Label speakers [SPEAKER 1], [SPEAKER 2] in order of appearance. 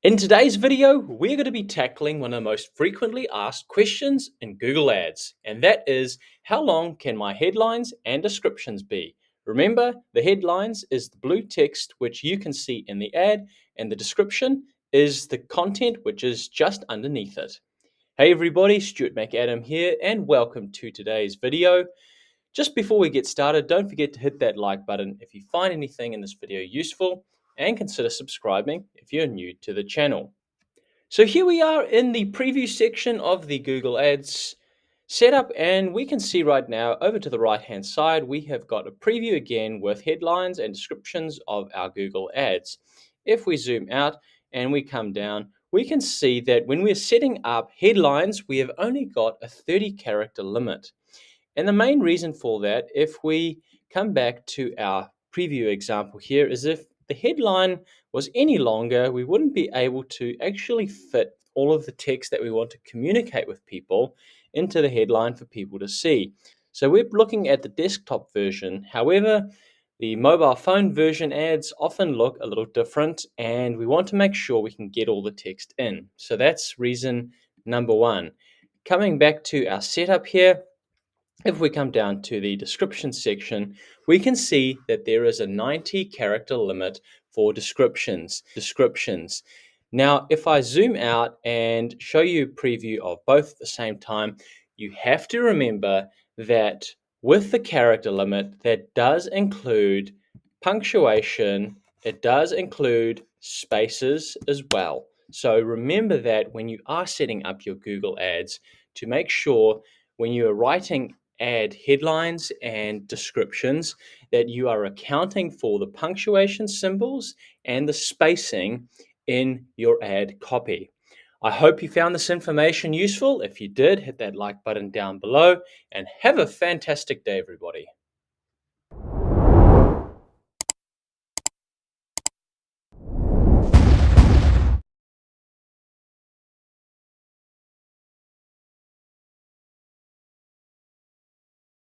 [SPEAKER 1] In today's video, we're going to be tackling one of the most frequently asked questions in Google Ads, and that is, how long can my headlines and descriptions be? Remember, the headlines is the blue text which you can see in the ad, and the description is the content which is just underneath it. Hey everybody, Stuart McAdam here, and welcome to today's video. Just before we get started, don't forget to hit that like button if you find anything in this video useful, and consider subscribing if you're new to the channel. So here we are in the preview section of the Google Ads setup, and we can see right now over to the right hand side we have got a preview again with headlines and descriptions of our Google Ads. If we zoom out and we come down, we can see that when we're setting up headlines we have only got a 30 character limit. And the main reason for that, if we come back to our preview example here, is if the headline was any longer, we wouldn't be able to actually fit all of the text that we want to communicate with people into the headline for people to see. So we're looking at the desktop version. However, the mobile phone version ads often look a little different, and we want to make sure we can get all the text in. So that's reason number one. Coming back to our setup here, if we come down to the description section, we can see that there is a 90 character limit for descriptions. Now, if I zoom out and show you a preview of both at the same time, you have to remember that with the character limit, that does include punctuation, it does include spaces as well. So remember that when you are setting up your Google Ads, to make sure when you are writing ad headlines and descriptions that you are accounting for the punctuation symbols and the spacing in your ad copy. I hope you found this information useful. If you did, hit that like button down below and have a fantastic day, everybody.